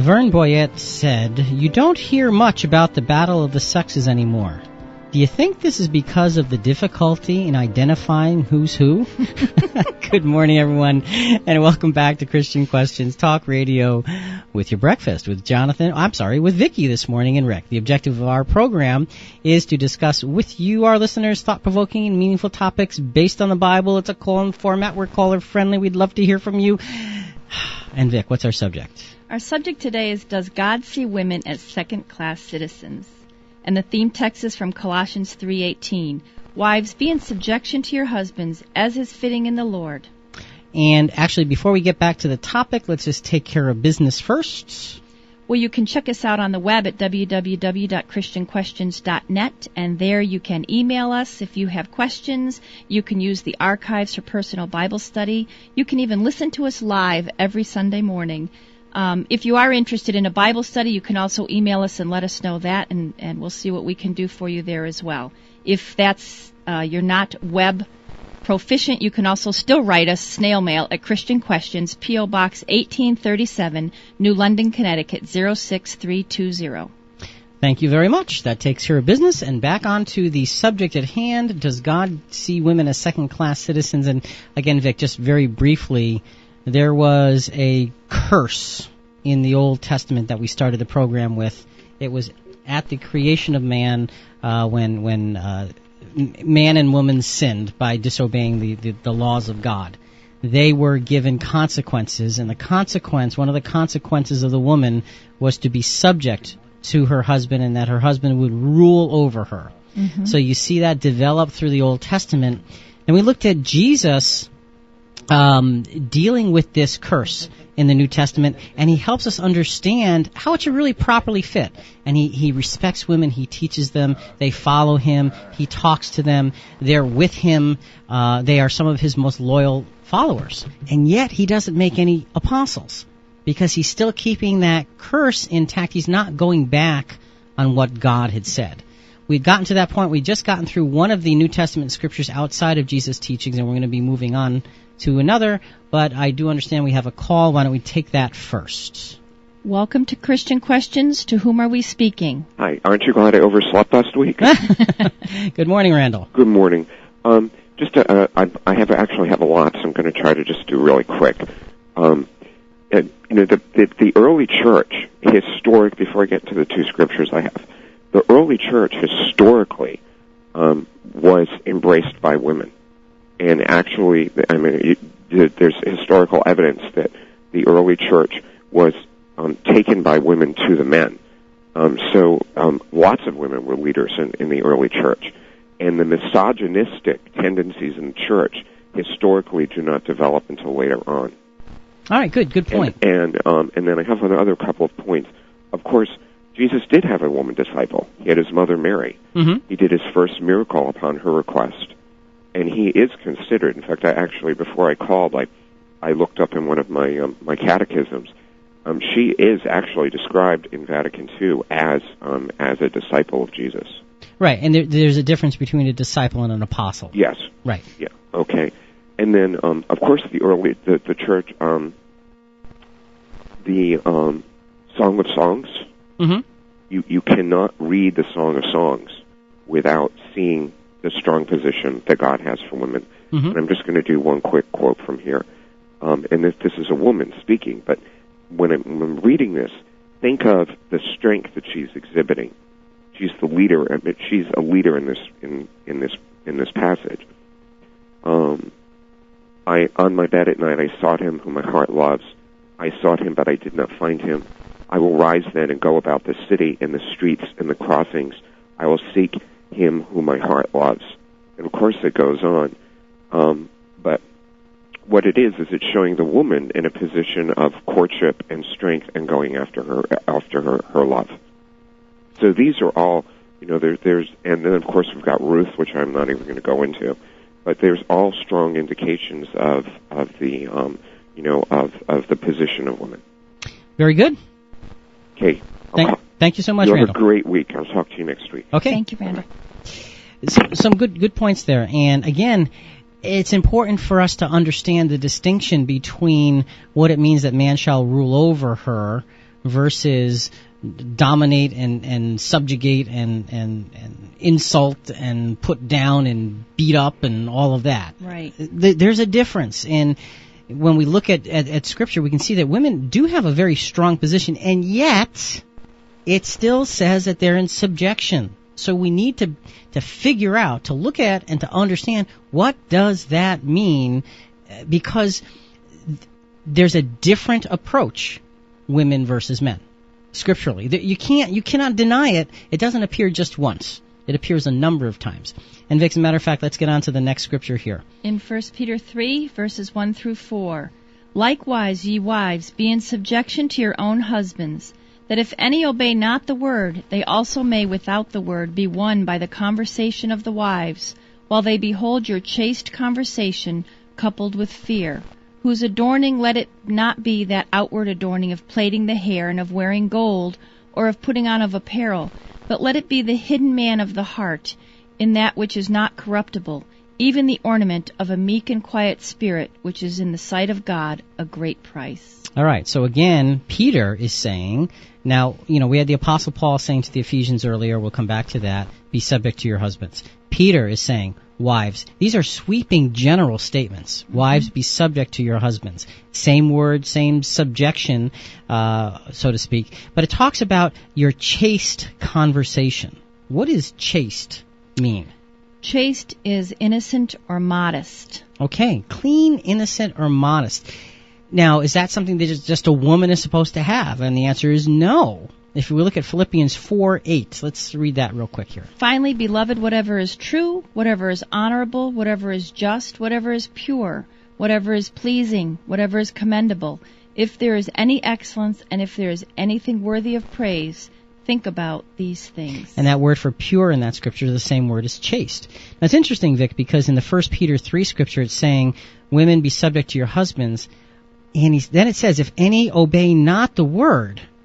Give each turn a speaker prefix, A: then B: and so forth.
A: Vern Boyette said, "You don't hear much about the battle of the sexes anymore. Do you think this is because of the difficulty in identifying who's who?" Good morning, everyone, and welcome back to Christian Questions Talk Radio with your breakfast with with Vicki this morning and Rick. The objective of our program is to discuss with you, our listeners, thought-provoking and meaningful topics based on the Bible. It's a call-in format. We're caller-friendly. We'd love to hear from you. And Vic, what's our subject?
B: Our subject today is, does God see women as second-class citizens? And the theme text is from Colossians 3:18. Wives, be in subjection to your husbands, as is fitting in the Lord.
A: And actually, before we get back to the topic, let's just take care of business first.
B: Well, you can check us out on the web at www.christianquestions.net, and there you can email us if you have questions. You can use the archives for personal Bible study. You can even listen to us live every Sunday morning. If you are interested in a Bible study, you can also email us and let us know that, and we'll see what we can do for you there as well. If that's you're not web proficient, you can also still write us snail mail at Christian Questions, P.O. Box 1837, New London, Connecticut 06320.
A: Thank you very much. That takes care of business. And back on to the subject at hand. Does God see women as second-class citizens? And again, Vic, just very briefly, there was a curse in the Old Testament that we started the program with. It was at the creation of man when man and woman sinned by disobeying the laws of God. They were given consequences, and one of the consequences of the woman was to be subject to her husband, and that her husband would rule over her. Mm-hmm. So you see that develop through the Old Testament. And we looked at Jesus dealing with this curse in the New Testament, and he helps us understand how it should really properly fit. And he respects women, he teaches them, they follow him, he talks to them, they're with him, they are some of his most loyal followers. And yet he doesn't make any apostles, because he's still keeping that curse intact. He's not going back on what God had said. We'd gotten to that point. We'd just gotten through one of the New Testament scriptures outside of Jesus' teachings, and we're going to be moving on to another, but I do understand we have a call. Why don't we take that first?
B: Welcome to Christian Questions. To whom are we speaking?
C: Hi. Aren't you glad I overslept last week?
A: Good morning, Randall.
C: Good morning. I actually have a lot, so I'm going to try to just do really quick. The early church, before I get to the two scriptures I have, the early church historically was embraced by women. And actually, there's historical evidence that the early church was taken by women to the men. So lots of women were leaders in the early church. And the misogynistic tendencies in the church historically do not develop until later on.
A: All right, good point.
C: And then I have another couple of points. Of course, Jesus did have a woman disciple. He had his mother Mary. Mm-hmm. He did his first miracle upon her request. And he is considered, in fact, before I called, I looked up in one of my catechisms. She is actually described in Vatican II as a disciple of Jesus.
A: Right, and there's a difference between a disciple and an apostle.
C: Yes.
A: Right.
C: Yeah. Okay. And then, of course, the church, the Song of Songs. Mm-hmm. You cannot read the Song of Songs without seeing the strong position that God has for women. Mm-hmm. And I'm just going to do one quick quote from here. And this is a woman speaking, but when I'm reading this, think of the strength that she's exhibiting. She's the leader. She's a leader in this passage. On my bed at night, I sought him whom my heart loves. I sought him, but I did not find him. I will rise then and go about the city, in the streets, and the crossings. I will seek him whom my heart loves. And of course it goes on. But what it is it's showing the woman in a position of courtship and strength and going after her love. So these are all, there's, and then of course we've got Ruth, which I'm not even going to go into, but there's all strong indications of the position of women.
A: Very good.
C: Okay.
A: Thank you so much,
C: Randall.
A: Randall.
C: Have a great week. I'll talk to you next week.
A: Okay.
B: Thank you, Randall.
A: Some good points there. And again, it's important for us to understand the distinction between what it means that man shall rule over her versus dominate and subjugate and insult and put down and beat up and all of that.
B: Right.
A: There's a difference. And when we look at Scripture, we can see that women do have a very strong position, and yet it still says that they're in subjection. So we need to figure out, to look at, and to understand, what does that mean? Because there's a different approach, women versus men, scripturally. You cannot deny it. It doesn't appear just once. It appears a number of times. And Vic, as a matter of fact, let's get on to the next scripture here.
B: In 1 Peter 3, verses 1 through 4, Likewise, ye wives, be in subjection to your own husbands, that if any obey not the word, they also may without the word be won by the conversation of the wives, while they behold your chaste conversation coupled with fear, whose adorning let it not be that outward adorning of plaiting the hair and of wearing gold, or of putting on of apparel, but let it be the hidden man of the heart, in that which is not corruptible, even the ornament of a meek and quiet spirit, which is in the sight of God a great price.
A: All right, so again, Peter is saying, now, we had the Apostle Paul saying to the Ephesians earlier, we'll come back to that, be subject to your husbands. Peter is saying, wives, these are sweeping general statements. Mm-hmm. Wives, be subject to your husbands. Same word, same subjection, so to speak. But it talks about your chaste conversation. What does chaste mean?
B: Chaste is innocent or modest. Okay,
A: clean, innocent, or modest. Now, is that something that just a woman is supposed to have? And the answer is no. If we look at Philippians 4:8, let's read that real quick here.
B: Finally, beloved, whatever is true, whatever is honorable, whatever is just, whatever is pure, whatever is pleasing, whatever is commendable, if there is any excellence and if there is anything worthy of praise, think about these things.
A: And that word for pure in that scripture is the same word as chaste. Now, it's interesting, Vic, because in the 1 Peter 3 scripture, it's saying, women, be subject to your husbands. And then it says, if any obey not the word.